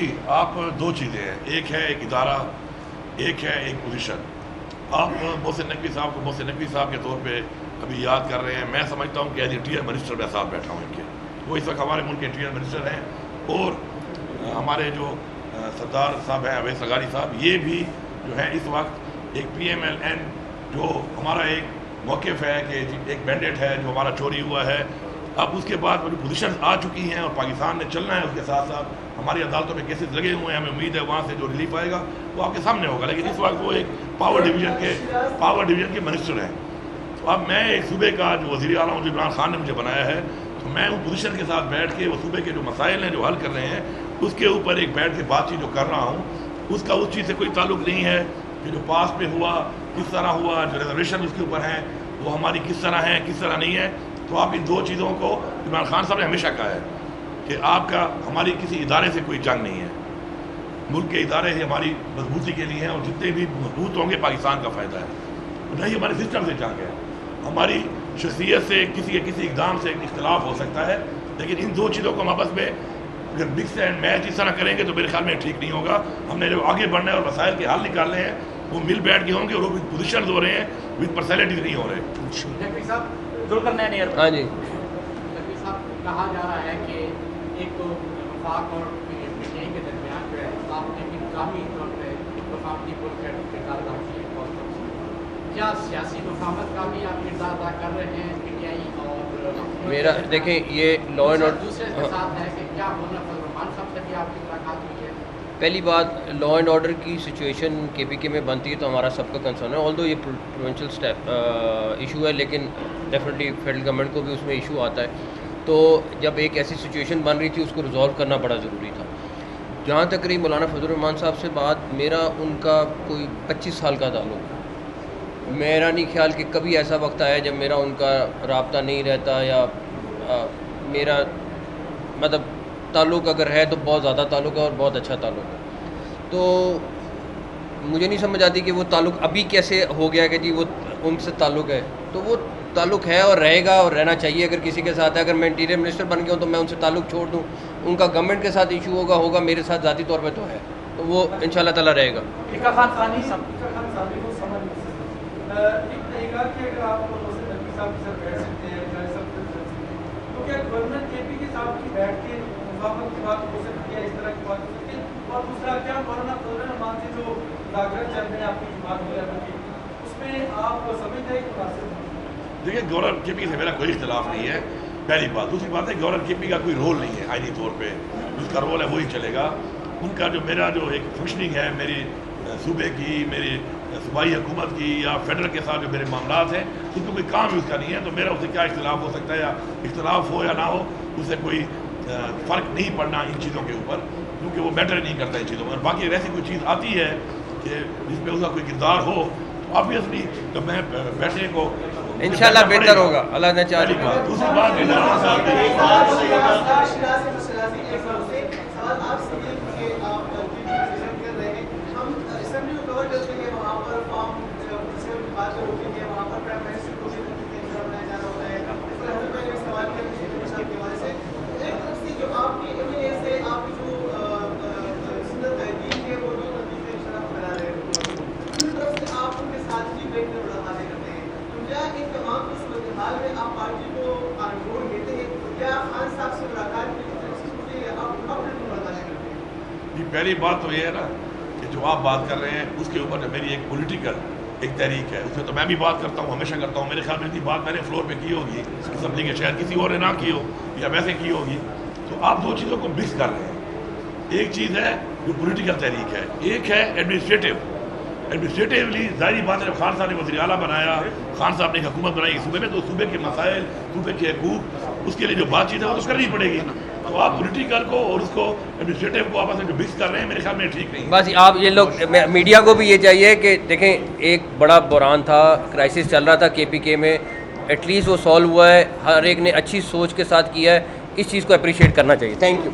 جی آپ دو چیزیں ہیں، ایک ہے ایک ادارہ، ایک ہے ایک پوزیشن. آپ محسن نقوی صاحب کو محسن نقوی صاحب کے طور پہ ابھی یاد کر رہے ہیں. میں سمجھتا ہوں کہ ایز انٹیریئر منسٹر میں ساتھ بیٹھا ہوں ان کے. وہ اس وقت ہمارے ملک کے انٹیریئر منسٹر ہیں. اور ہمارے جو سردار صاحب ہیں اویس اغاری صاحب، یہ بھی جو ہے اس وقت ایک PMLN جو ہمارا ایک موقف ہے کہ ایک مینڈیٹ ہے جو ہمارا چوری ہوا ہے. اب اس کے بعد جو پوزیشن آ چکی ہیں اور پاکستان نے چلنا ہے اس کے ساتھ ساتھ ہماری عدالتوں میں کیسز لگے ہوئے ہیں. ہمیں امید ہے وہاں سے جو ریلیف آئے گا وہ آپ کے سامنے ہوگا. لیکن اس وقت وہ ایک پاور ڈویژن کے منسٹر ہیں. تو اب میں ایک صوبے کا جو وزیر اعلیٰ عمران خان نے مجھے بنایا ہے، تو میں ان پوزیشن کے ساتھ بیٹھ کے وہ صوبے کے جو مسائل ہیں جو حل کر رہے ہیں اس کے اوپر ایک بیٹھ کے بات چیت جو کر رہا ہوں. اس کا اس چیز سے کوئی تعلق نہیں ہے کہ جو پاس میں ہوا کس طرح ہوا، جو ریزرویشن اس کے اوپر ہیں وہ ہماری کس طرح ہیں کس طرح نہیں ہے. تو آپ ان دو چیزوں کو عمران خان صاحب نے ہمیشہ کہا ہے کہ آپ کا ہماری کسی ادارے سے کوئی جنگ نہیں ہے. ملک کے ادارے ہی ہماری مضبوطی کے لیے ہیں اور جتنے بھی مضبوط ہوں گے پاکستان کا فائدہ ہے. نہیں ہمارے سسٹم سے جنگ ہے. ہماری شخصیت سے کسی کے کسی اقدام سے اختلاف ہو سکتا ہے، لیکن ان دو چیزوں کو ہم آپس میں اگر مکس اینڈ میچ اس طرح کریں گے تو میرے خیال میں ٹھیک نہیں ہوگا. ہم نے جو آگے بڑھنا ہے اور مسائل کے حل نکالنے ہیں وہ مل بیٹھ کے ہوں گے اور وہ وتھ پوزیشنز ہو رہے ہیں، وتھ پرسنالٹیز نہیں ہو رہے. ہاں جی کہا جا رہا ہے کہ ایک تو وفاق اور PTI کے درمیان جو ہے آپ نے انتظامی طور پہ وفاقی کردار ادا کیا ہے. کیا سیاسی وفاقت کا بھی آپ کردار ادا کر رہے ہیں PTI اور میرا دیکھیں یہ لا اینڈ آرڈر دوسرے کے ساتھ ہے کہ کیا مولانا فضل الرحمان صاحب سے بھی آپ کی ملاقات ہوئی ہے؟ پہلی بات لا اینڈ آرڈر کی سچویشن KPK میں بنتی ہے تو ہمارا سب کا کنسرن ہے. آلدو یہ پروونشل ایشو ہے لیکن ڈیفینیٹلی فیڈرل گورنمنٹ کو بھی اس میں ایشو آتا ہے. تو جب ایک ایسی سچویشن بن رہی تھی اس کو ریزالو کرنا بڑا ضروری تھا. جہاں تک رہی مولانا فضل الرحمان صاحب سے بات، میرا ان کا کوئی 25 سال کا تعلق ہے. میرا نہیں خیال کہ کبھی ایسا وقت آیا جب میرا ان کا رابطہ نہیں رہتا یا میرا مطلب تعلق اگر ہے تو بہت زیادہ تعلق ہے اور بہت اچھا تعلق ہے. تو مجھے نہیں سمجھ آتی کہ وہ تعلق ابھی کیسے ہو گیا کہ جی وہ ان سے تعلق ہے. تو وہ تعلق ہے اور رہے گا اور رہنا چاہیے. اگر کسی کے ساتھ ہے، اگر میں انٹیریئر منسٹر بن گیا ہوں تو میں ان سے تعلق چھوڑ دوں. ان کا گورنمنٹ کے ساتھ ایشو ہوگا میرے ساتھ ذاتی طور پہ تو ہے، تو وہ انشاءاللہ تعالیٰ رہے گا. اور دوسرا کیا مولانا فضل الرحمان سے جو مذاکرات چل رہے ہیں آپ کی جماعت کی اس میں آپ سمجھتے ہیں کہ مناسب؟ دیکھیے گورنر KP سے میرا کوئی اختلاف نہیں ہے، پہلی بات. دوسری بات ہے گورنر KP کا کوئی رول نہیں ہے آئینی طور پہ. جس کا رول ہے وہی چلے گا. ان کا جو میرا جو ایک فنکشننگ ہے میری صوبے کی، میری صوبائی حکومت کی یا فیڈرل کے ساتھ جو میرے معاملات ہیں اس میں کوئی کام اس کا نہیں ہے. تو میرا اس سے کیا اختلاف ہو سکتا ہے، یا اختلاف ہو یا نہ ہو اس سے کوئی فرق نہیں پڑنا ان چیزوں کے اوپر، کیونکہ وہ میٹر نہیں کرتا ان چیزوں میں. باقی اگر ایسی کوئی چیز آتی ہے کہ جس میں اس کا کوئی کردار ہو تو آبویسلی جب میں بیٹھنے کو انشاءاللہ بہتر ہوگا اللہ نے چاہے. دوسری بات پہلی بات تو یہ ہے نا کہ جو آپ بات کر رہے ہیں اس کے اوپر جو میری ایک پولیٹیکل ایک تحریک ہے اس میں تو میں بھی بات کرتا ہوں، ہمیشہ کرتا ہوں. میرے خیال میں اتنی بات میں نے فلور پہ کی ہوگی اسمبلی کے، شاید کسی اور نے نہ کی ہو یا ویسے کی ہوگی. تو آپ دو چیزوں کو مکس کر رہے ہیں. ایک چیز ہے جو پولیٹیکل تحریک ہے، ایک ہے ایڈمنسٹریٹیولی. ظاہری بات ہے جب خان صاحب نے وزیر اعلیٰ بنایا، خان صاحب نے ایک حکومت بنائی صوبے میں، تو صوبے کے مسائل، صوبے کے حقوق، اس کے لیے جو بات چیت ہے وہ تو کرنی پڑے گی. تو آپ پولیٹیکل کو اور اس کو ایڈمنسٹریٹو کو آپس میں جو مکس کر رہے ہیں میرے خیال میں ٹھیک نہیں. بس آپ یہ لوگ میڈیا کو بھی یہ چاہیے کہ دیکھیں ایک بڑا بحران تھا، کرائسس چل رہا تھا KPK میں، ایٹ لیسٹ وہ سالو ہوا ہے. ہر ایک نے اچھی سوچ کے ساتھ کیا ہے. اس چیز کو اپریشیٹ کرنا چاہیے. Thank you.